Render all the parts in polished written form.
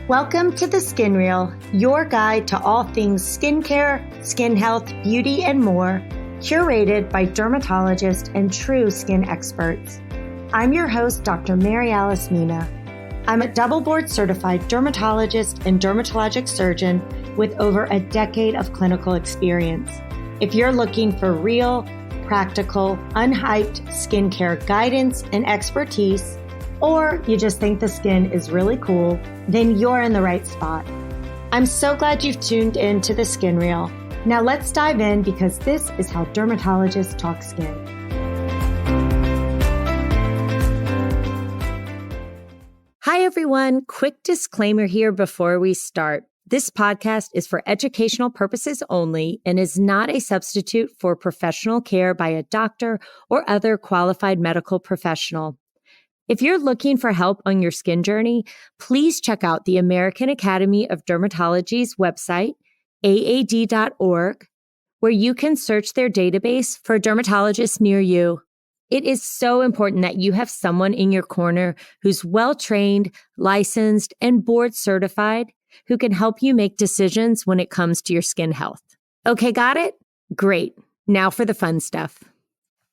Welcome to The Skin Reel, your guide to all things skincare, skin health, beauty, and more, curated by dermatologists and true skin experts. I'm your host, Dr. Mary Alice Mina. I'm a double board certified dermatologist and dermatologic surgeon with over a decade of clinical experience. If you're looking for real, practical, unhyped skincare guidance and expertise, or you just think the skin is really cool, then you're in the right spot. I'm so glad you've tuned in to The Skin Reel. Now let's dive in because this is how dermatologists talk skin. Hi, everyone. Quick disclaimer here before we start. This podcast is for educational purposes only and is not a substitute for professional care by a doctor or other qualified medical professional. If you're looking for help on your skin journey, please check out the American Academy of Dermatology's website, aad.org, where you can search their database for dermatologists near you. It is so important that you have someone in your corner who's well-trained, licensed, and board certified who can help you make decisions when it comes to your skin health. Okay, got it? Great. Now for the fun stuff.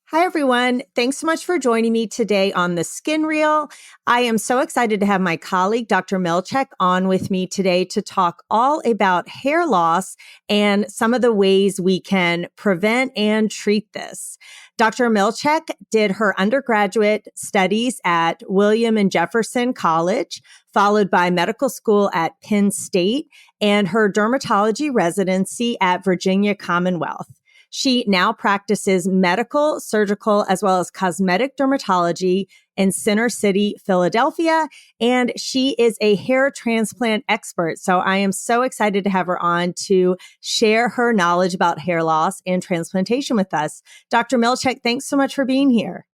Hi, everyone. Thanks so much for joining me today on The Skin Reel. I am so excited to have my colleague, Dr. Milchak, on with me today to talk all about hair loss and some of the ways we can prevent and treat this. Dr. Milchak did her undergraduate studies at William and Jefferson College, followed by medical school at Penn State, and her dermatology residency at Virginia Commonwealth. She now practices medical, surgical, as well as cosmetic dermatology in Center City, Philadelphia, and she is a hair transplant expert. So I am so excited to have her on to share her knowledge about hair loss and transplantation with us. Dr. Milchak, thanks so much for being here.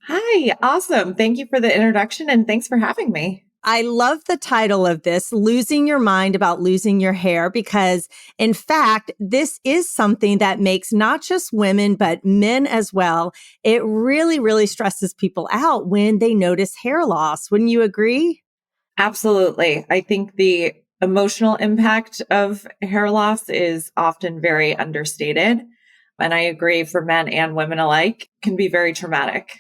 Hi, awesome. Thank you for the introduction and thanks for having me. I love the title of this, Losing Your Mind About Losing Your Hair, because in fact, this is something that makes not just women, but men as well. It really, really stresses people out when they notice hair loss. Wouldn't you agree? Absolutely. I think the emotional impact of hair loss is often very understated. And I agree for men and women alike, can be very traumatic.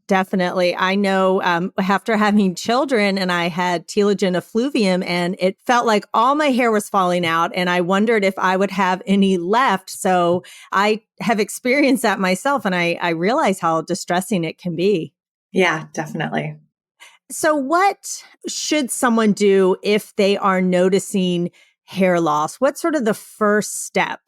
Definitely. I know after having children and I had telogen effluvium and it felt like all my hair was falling out and I wondered if I would have any left. So I have experienced that myself and I realize how distressing it can be. Yeah, definitely. So what should someone do if they are noticing hair loss? What's sort of the first step?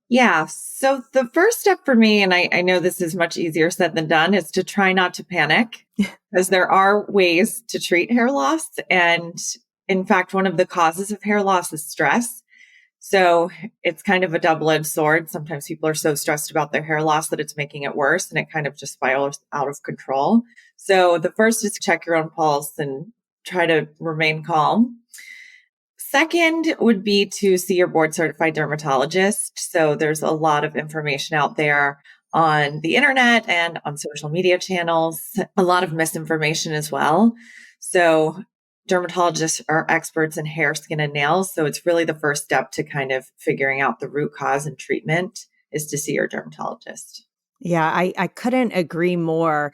Yeah. So the first step for me, and I know this is much easier said than done, is to try not to panic because there are ways to treat hair loss. And in fact, one of the causes of hair loss is stress. So it's kind of a double-edged sword. Sometimes people are so stressed about their hair loss that it's making it worse and it kind of just spirals out of control. So the first is to check your own pulse and try to remain calm. Second would be to see your board certified dermatologist. So there's a lot of information out there on the internet and on social media channels, a lot of misinformation as well. So dermatologists are experts in hair, skin, and nails. So it's really the first step to kind of figuring out the root cause and treatment is to see your dermatologist. Yeah, I couldn't agree more.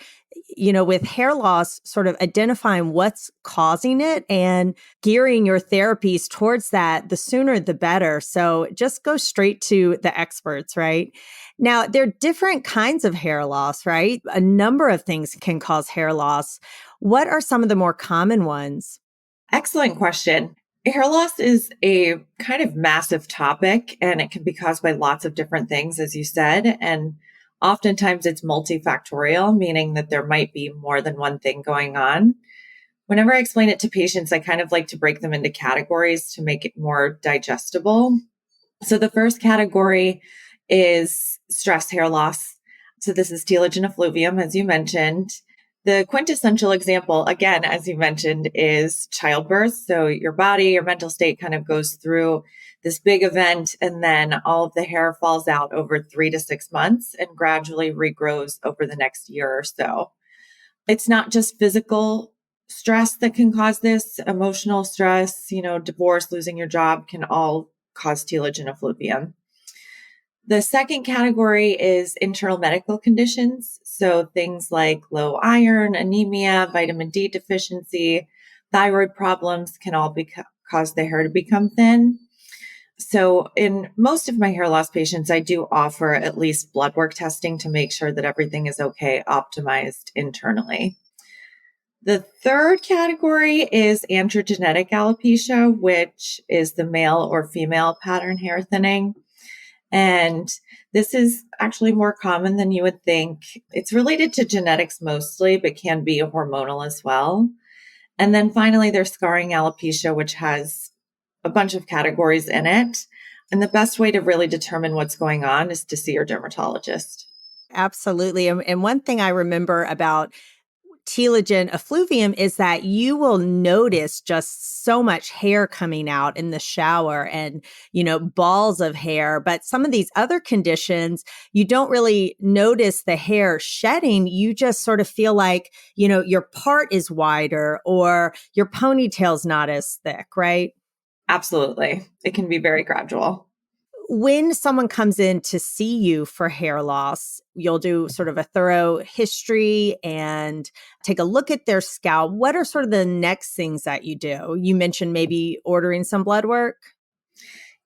You know, with hair loss, sort of identifying what's causing it and gearing your therapies towards that, the sooner the better. So just go straight to the experts, right? Now, there are different kinds of hair loss, right? A number of things can cause hair loss. What are some of the more common ones? Excellent question. Hair loss is a kind of massive topic and it can be caused by lots of different things, as you said. And oftentimes it's multifactorial, meaning that there might be more than one thing going on. Whenever I explain it to patients, I kind of like to break them into categories to make it more digestible. So the first category is stress hair loss. So this is telogen effluvium, as you mentioned. The quintessential example, again, as you mentioned, is childbirth. So your body, your mental state kind of goes through this big event, and then all of the hair falls out over 3 to 6 months and gradually regrows over the next year or so. It's not just physical stress that can cause this, emotional stress, divorce, losing your job can all cause telogen and effluvium. The second category is internal medical conditions. So things like low iron, anemia, vitamin D deficiency, thyroid problems can all cause the hair to become thin. So in most of my hair loss patients, I do offer at least blood work testing to make sure that everything is okay, optimized internally. The third category is androgenetic alopecia, which is the male or female pattern hair thinning. And this is actually more common than you would think. It's related to genetics mostly, but can be hormonal as well. And then finally, there's scarring alopecia, which has a bunch of categories in it. And the best way to really determine what's going on is to see your dermatologist. Absolutely. And one thing I remember about telogen effluvium is that you will notice just so much hair coming out in the shower and, balls of hair. But some of these other conditions, you don't really notice the hair shedding. You just sort of feel like, your part is wider or your ponytail's not as thick, right? Absolutely. It can be very gradual. When someone comes in to see you for hair loss, you'll do sort of a thorough history and take a look at their scalp. What are sort of the next things that you do? You mentioned maybe ordering some blood work.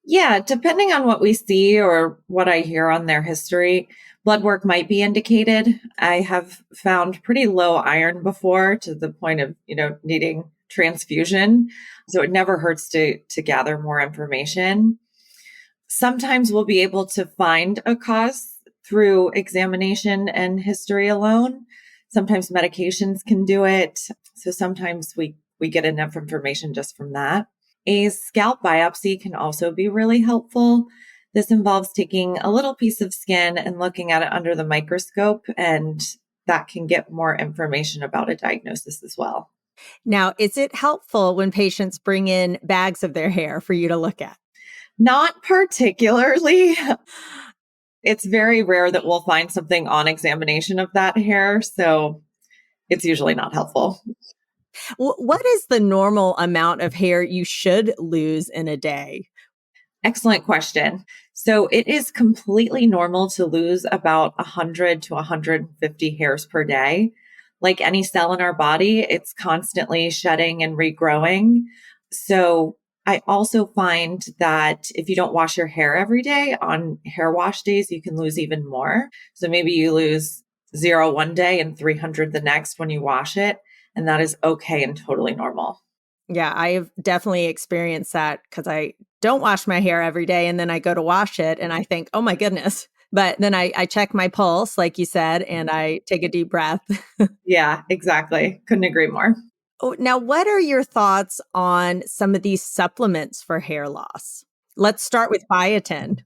Yeah, depending on what we see or what I hear on their history, blood work might be indicated. I have found pretty low iron before to the point of, needing transfusion. So it never hurts to gather more information. Sometimes we'll be able to find a cause through examination and history alone. Sometimes medications can do it. So sometimes we get enough information just from that. A scalp biopsy can also be really helpful. This involves taking a little piece of skin and looking at it under the microscope, and that can get more information about a diagnosis as well. Now, is it helpful when patients bring in bags of their hair for you to look at? Not particularly. It's very rare that we'll find something on examination of that hair, so it's usually not helpful. What is the normal amount of hair you should lose in a day? Excellent question. So it is completely normal to lose about 100 to 150 hairs per day. Like any cell in our body, it's constantly shedding and regrowing. So I also find that if you don't wash your hair every day, on hair wash days, you can lose even more. So maybe you lose 0 one day and 300 the next when you wash it. And that is okay and totally normal. Yeah, I've definitely experienced that because I don't wash my hair every day and then I go to wash it and I think, oh my goodness. But then I check my pulse, like you said, and I take a deep breath. Yeah, exactly. Couldn't agree more. Oh, now, what are your thoughts on some of these supplements for hair loss? Let's start with biotin.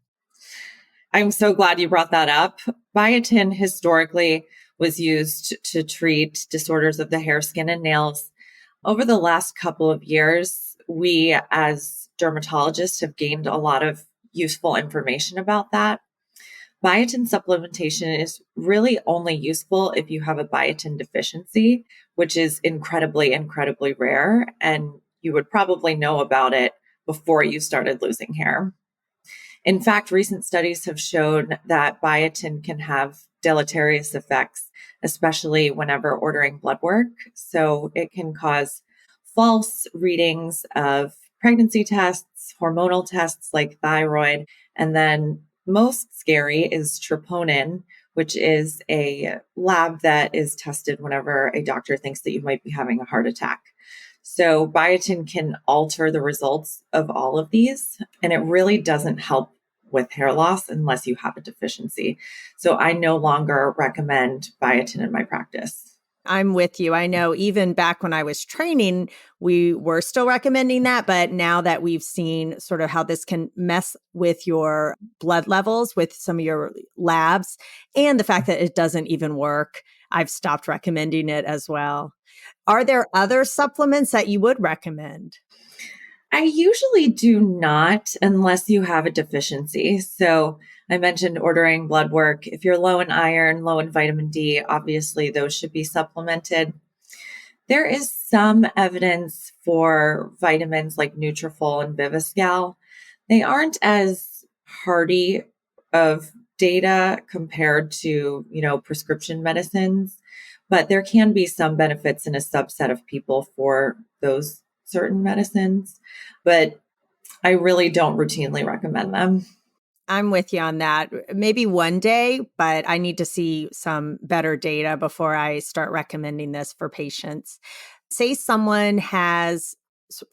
I'm so glad you brought that up. Biotin historically was used to treat disorders of the hair, skin, and nails. Over the last couple of years, we as dermatologists have gained a lot of useful information about that. Biotin supplementation is really only useful if you have a biotin deficiency, which is incredibly, incredibly rare. And you would probably know about it before you started losing hair. In fact, recent studies have shown that biotin can have deleterious effects, especially whenever ordering blood work. So it can cause false readings of pregnancy tests, hormonal tests like thyroid, and then most scary is troponin, which is a lab that is tested whenever a doctor thinks that you might be having a heart attack. So biotin can alter the results of all of these, and it really doesn't help with hair loss unless you have a deficiency. So I no longer recommend biotin in my practice. I'm with you. I know even back when I was training, we were still recommending that. But now that we've seen sort of how this can mess with your blood levels with some of your labs and the fact that it doesn't even work, I've stopped recommending it as well. Are there other supplements that you would recommend? I usually do not unless you have a deficiency. So I mentioned ordering blood work. If you're low in iron, low in vitamin D, obviously those should be supplemented. There is some evidence for vitamins like Nutrafol and Viviscal. They aren't as hardy of data compared to, prescription medicines, but there can be some benefits in a subset of people for those certain medicines. But I really don't routinely recommend them. I'm with you on that. Maybe one day, but I need to see some better data before I start recommending this for patients. Say someone has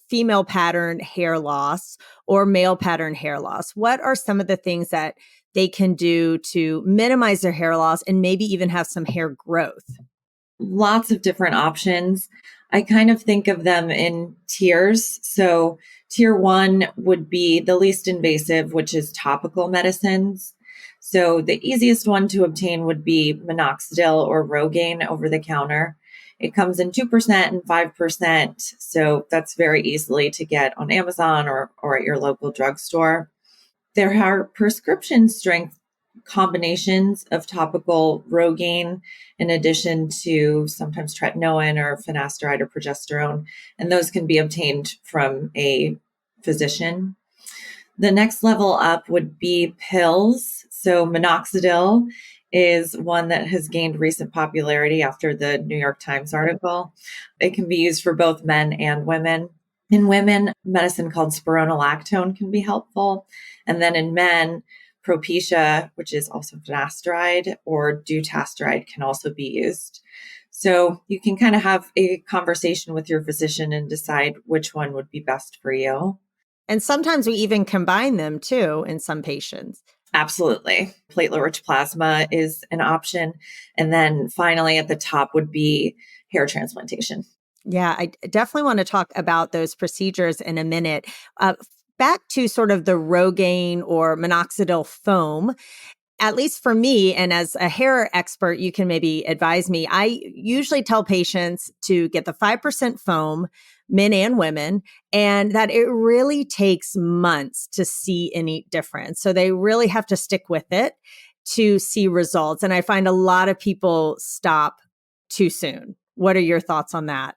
female pattern hair loss or male pattern hair loss. What are some of the things that they can do to minimize their hair loss and maybe even have some hair growth? Lots of different options. I kind of think of them in tiers. So tier one would be the least invasive, which is topical medicines. So the easiest one to obtain would be minoxidil or Rogaine over the counter. It comes in 2% and 5%. So that's very easily to get on Amazon or at your local drugstore. There are prescription strength combinations of topical Rogaine in addition to sometimes tretinoin or finasteride or progesterone, and those can be obtained from a physician. The next level up would be pills. So minoxidil is one that has gained recent popularity after the New York Times article. It can be used for both men and women. In women, medicine called spironolactone can be helpful. And then in men, Propecia, which is also finasteride, or dutasteride can also be used. So you can kind of have a conversation with your physician and decide which one would be best for you. And sometimes we even combine them too in some patients. Absolutely. Platelet-rich plasma is an option. And then finally at the top would be hair transplantation. Yeah, I definitely want to talk about those procedures in a minute. Back to sort of the Rogaine or minoxidil foam. At least for me, and as a hair expert, you can maybe advise me. I usually tell patients to get the 5% foam, men and women, and that it really takes months to see any difference. So they really have to stick with it to see results. And I find a lot of people stop too soon. What are your thoughts on that?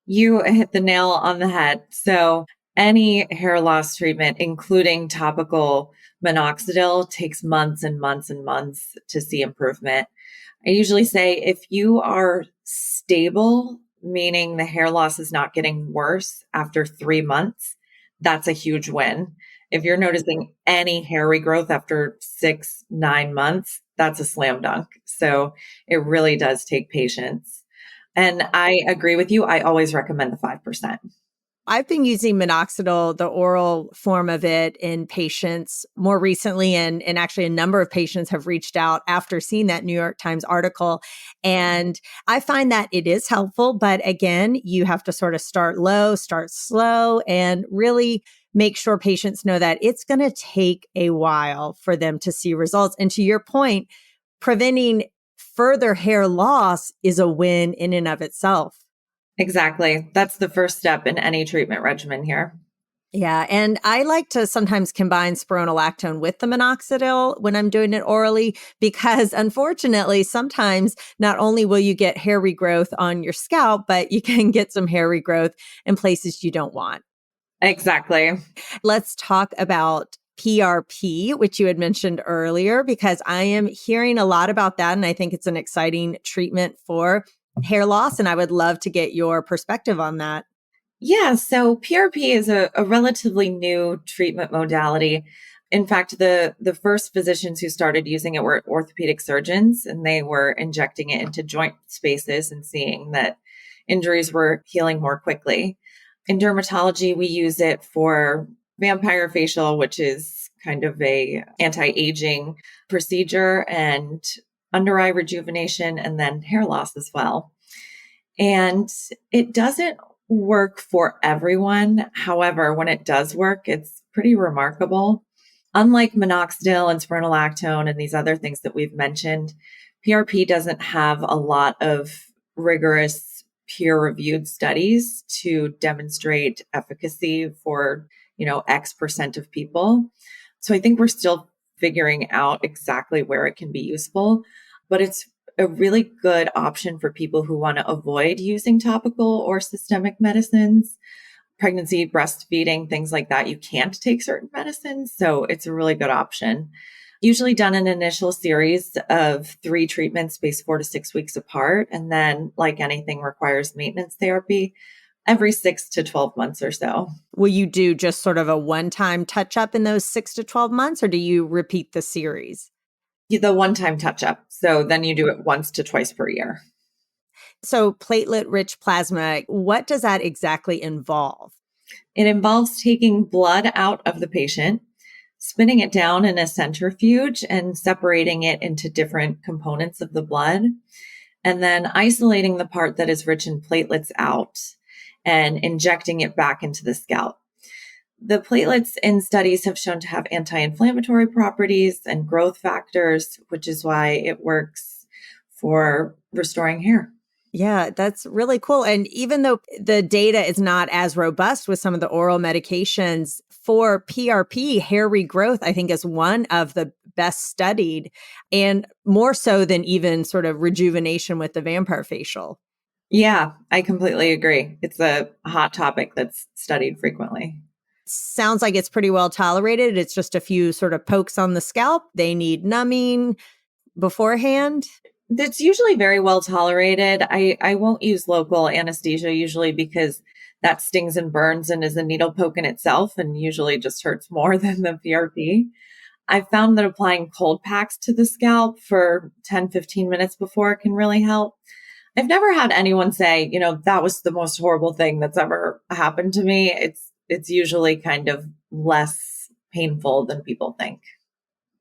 You hit the nail on the head. So any hair loss treatment, including topical minoxidil, takes months and months and months to see improvement. I usually say if you are stable, meaning the hair loss is not getting worse after 3 months, that's a huge win. If you're noticing any hair regrowth after 6, 9 months, that's a slam dunk. So it really does take patience. And I agree with you. I always recommend the 5%. I've been using minoxidil, the oral form of it, in patients more recently. And actually, a number of patients have reached out after seeing that New York Times article. And I find that it is helpful. But again, you have to sort of start low, start slow, and really make sure patients know that it's going to take a while for them to see results. And to your point, preventing further hair loss is a win in and of itself. Exactly. That's the first step in any treatment regimen here. Yeah. And I like to sometimes combine spironolactone with the minoxidil when I'm doing it orally, because unfortunately, sometimes not only will you get hair regrowth on your scalp, but you can get some hair regrowth in places you don't want. Exactly. Let's talk about PRP, which you had mentioned earlier, because I am hearing a lot about that. And I think it's an exciting treatment for hair loss. And I would love to get your perspective on that. Yeah. So PRP is a relatively new treatment modality. In fact, the first physicians who started using it were orthopedic surgeons, and they were injecting it into joint spaces and seeing that injuries were healing more quickly. In dermatology, we use it for vampire facial, which is kind of a anti-aging procedure, and under eye rejuvenation, and then hair loss as well. And it doesn't work for everyone. However, when it does work, it's pretty remarkable. Unlike minoxidil and spironolactone and these other things that we've mentioned, PRP doesn't have a lot of rigorous peer-reviewed studies to demonstrate efficacy for, X% of people. So I think we're still figuring out exactly where it can be useful, but it's a really good option for people who want to avoid using topical or systemic medicines. Pregnancy, breastfeeding, things like that. You can't take certain medicines. So it's a really good option. Usually done an initial series of 3 treatments spaced 4 to 6 weeks apart. And then, like anything, requires maintenance therapy every 6 to 12 months or so. Will you do just sort of a one-time touch-up in those 6 to 12 months, or do you repeat the series? The one-time touch-up. So then you do it once to twice per year. So platelet-rich plasma, what does that exactly involve? It involves taking blood out of the patient, spinning it down in a centrifuge and separating it into different components of the blood, and then isolating the part that is rich in platelets out and injecting it back into the scalp. The platelets in studies have shown to have anti-inflammatory properties and growth factors, which is why it works for restoring hair. Yeah, that's really cool. And even though the data is not as robust with some of the oral medications for PRP, hair regrowth, I think is one of the best studied, and more so than even sort of rejuvenation with the vampire facial. Yeah, I completely agree. It's a hot topic that's studied frequently. Sounds like it's pretty well tolerated. It's just a few sort of pokes on the scalp. They need numbing beforehand. That's usually very well tolerated. I won't use local anesthesia usually because that stings and burns and is a needle poke in itself and usually just hurts more than the PRP. I've found that applying cold packs to the scalp for 10, 15 minutes before can really help. I've never had anyone say, that was the most horrible thing that's ever happened to me. It's usually kind of less painful than people think.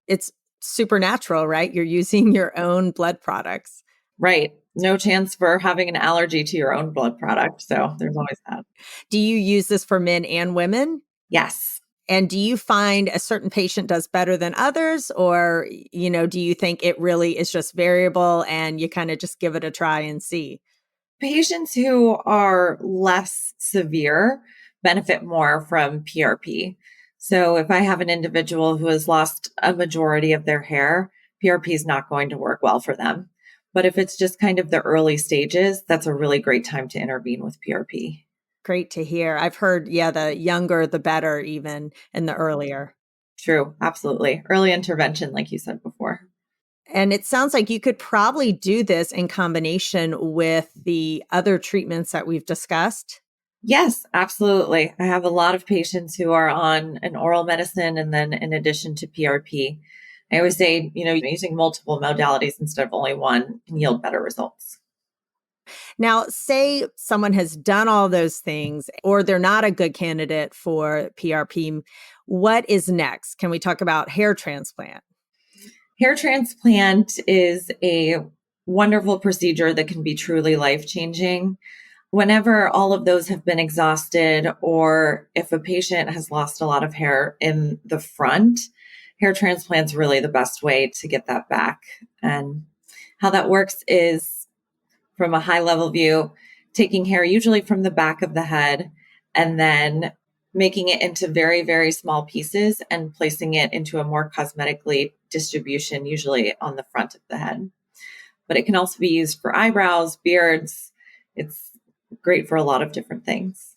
It's supernatural, right? You're using your own blood products. Right. No chance for having an allergy to your own blood product. So there's always that. Do you use this for men and women? Yes. And do you find a certain patient does better than others? Or, do you think it really is just variable and you kind of just give it a try and see? Patients who are less severe benefit more from PRP. So if I have an individual who has lost a majority of their hair, PRP is not going to work well for them. But if it's just kind of the early stages, that's a really great time to intervene with PRP. Great to hear. I've heard, the younger, the better, even, and the earlier. True. Absolutely. Early intervention, like you said before. And it sounds like you could probably do this in combination with the other treatments that we've discussed. Yes, absolutely. I have a lot of patients who are on an oral medicine and then in addition to PRP. I always say, using multiple modalities instead of only one can yield better results. Now, say someone has done all those things or they're not a good candidate for PRP. What is next? Can we talk about hair transplant? Hair transplant is a wonderful procedure that can be truly life-changing. Whenever all of those have been exhausted, or if a patient has lost a lot of hair in the front, hair transplant's really the best way to get that back. And how that works is, from a high level view, taking hair usually from the back of the head and then making it into very, very small pieces and placing it into a more cosmetically distribution, usually on the front of the head. But it can also be used for eyebrows, beards. It's great for a lot of different things.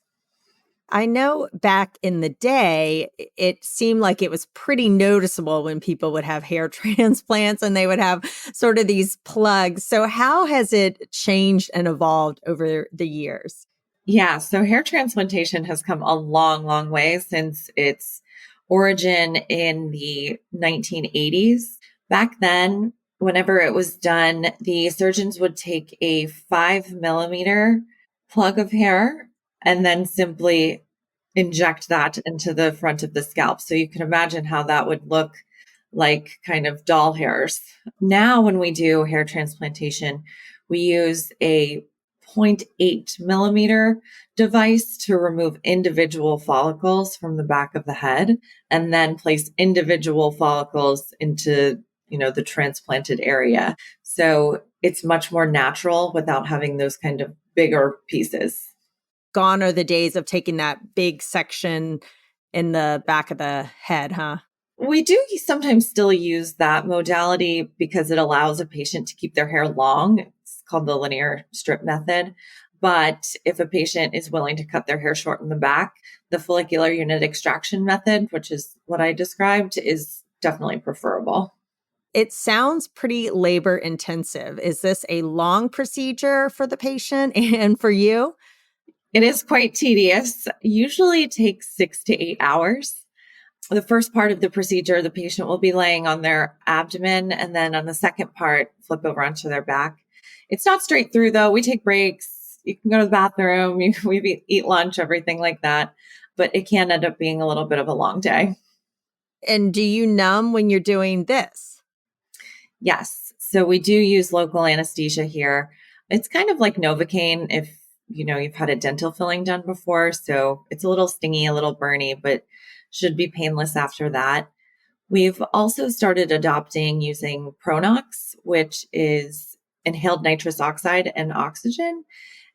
I know back in the day, it seemed like it was pretty noticeable when people would have hair transplants and they would have sort of these plugs. So how has it changed and evolved over the years? Yeah, so hair transplantation has come a long, long way since its origin in the 1980s. Back then, whenever it was done, the surgeons would take a 5 millimeter plug of hair and then simply inject that into the front of the scalp. So you can imagine how that would look like kind of doll hairs. Now, when we do hair transplantation, we use a 0.8 millimeter device to remove individual follicles from the back of the head and then place individual follicles into, the transplanted area. So it's much more natural without having those kind of bigger pieces. Gone are the days of taking that big section in the back of the head, huh? We do sometimes still use that modality because it allows a patient to keep their hair long. It's called the linear strip method. But if a patient is willing to cut their hair short in the back, the follicular unit extraction method, which is what I described, is definitely preferable. It sounds pretty labor intensive. Is this a long procedure for the patient and for you? It is quite tedious. Usually it takes 6 to 8 hours. The first part of the procedure, the patient will be laying on their abdomen, and then on the second part, flip over onto their back. It's not straight through though. We take breaks. You can go to the bathroom. We eat lunch, everything like that. But it can end up being a little bit of a long day. And do you numb when you're doing this? Yes. So we do use local anesthesia here. It's kind of like Novocaine if you've had a dental filling done before. So it's a little stingy, a little burny, but should be painless after that. We've also started adopting using Pronox, which is inhaled nitrous oxide and oxygen.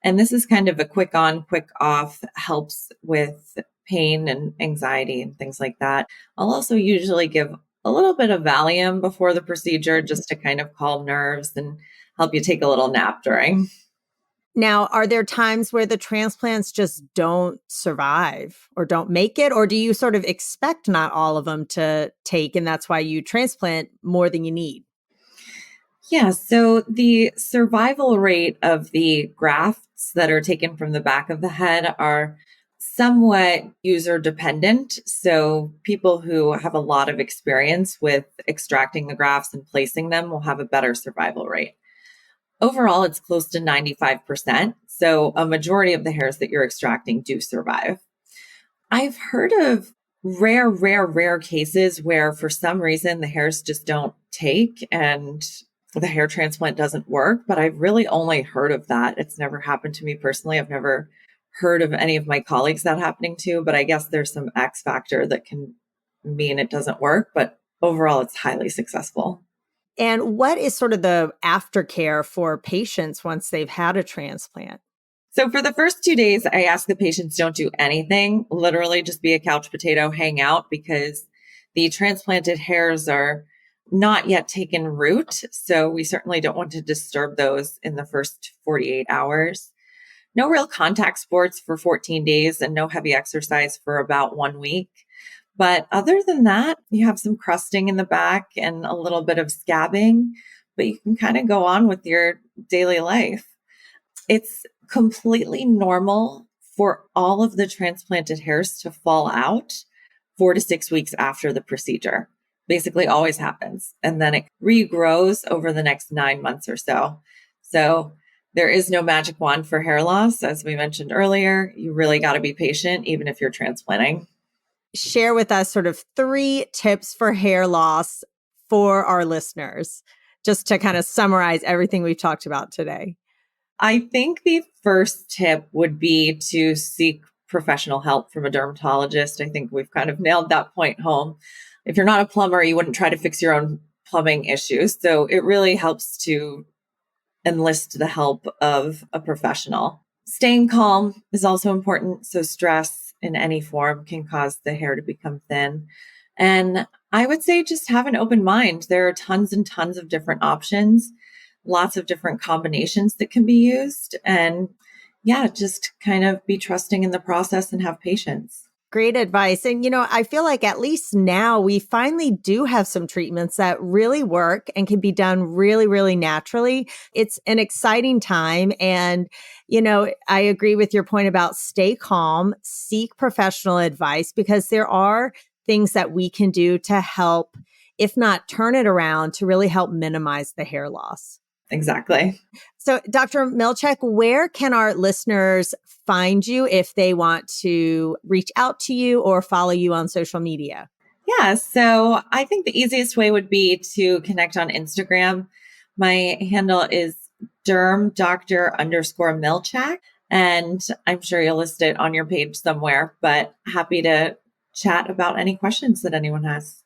And this is kind of a quick on, quick off, helps with pain and anxiety and things like that. I'll also usually give a little bit of Valium before the procedure just to kind of calm nerves and help you take a little nap during. Now, are there times where the transplants just don't survive or don't make it? Or do you sort of expect not all of them to take, and that's why you transplant more than you need? Yeah, so the survival rate of the grafts that are taken from the back of the head are somewhat user dependent. So people who have a lot of experience with extracting the grafts and placing them will have a better survival rate. Overall, it's close to 95%. So a majority of the hairs that you're extracting do survive. I've heard of rare cases where for some reason the hairs just don't take and the hair transplant doesn't work, but I've really only heard of that. It's never happened to me personally. I've never heard of any of my colleagues that happening to, but I guess there's some X factor that can mean it doesn't work, but overall it's highly successful. And what is sort of the aftercare for patients once they've had a transplant? So for the first 2 days, I ask the patients don't do anything, literally just be a couch potato, hang out, because the transplanted hairs are not yet taken root. So we certainly don't want to disturb those in the first 48 hours. No real contact sports for 14 days and no heavy exercise for about 1 week. But other than that, you have some crusting in the back and a little bit of scabbing, but you can kind of go on with your daily life. It's completely normal for all of the transplanted hairs to fall out 4 to 6 weeks after the procedure. Basically always happens. And then it regrows over the next 9 months or so. So there is no magic wand for hair loss. As we mentioned earlier, you really got to be patient, even if you're transplanting. Share with us sort of 3 tips for hair loss for our listeners, just to kind of summarize everything we've talked about today. I think the first tip would be to seek professional help from a dermatologist. I think we've kind of nailed that point home. If you're not a plumber, you wouldn't try to fix your own plumbing issues. So it really helps to enlist the help of a professional. Staying calm is also important. So stress in any form can cause the hair to become thin. And I would say just have an open mind. There are tons and tons of different options, lots of different combinations that can be used. And yeah, just kind of be trusting in the process and have patience. Great advice. And, I feel like at least now we finally do have some treatments that really work and can be done really, really naturally. It's an exciting time. And, I agree with your point about stay calm, seek professional advice, because there are things that we can do to help, if not turn it around, to really help minimize the hair loss. Exactly. So, Dr. Milchak, where can our listeners find you if they want to reach out to you or follow you on social media? Yeah, so I think the easiest way would be to connect on Instagram. My handle is derm_Milchak, and I'm sure you'll list it on your page somewhere, but happy to chat about any questions that anyone has.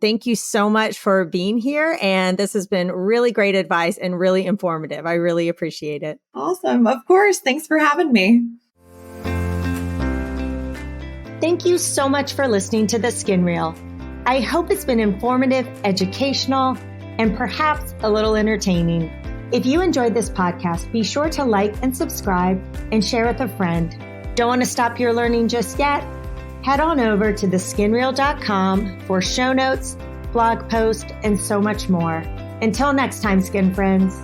Thank you so much for being here. And this has been really great advice and really informative. I really appreciate it. Awesome. Of course. Thanks for having me. Thank you so much for listening to The Skin Reel. I hope it's been informative, educational, and perhaps a little entertaining. If you enjoyed this podcast, be sure to like and subscribe and share with a friend. Don't want to stop your learning just yet? Head on over to theskinreel.com for show notes, blog posts, and so much more. Until next time, skin friends.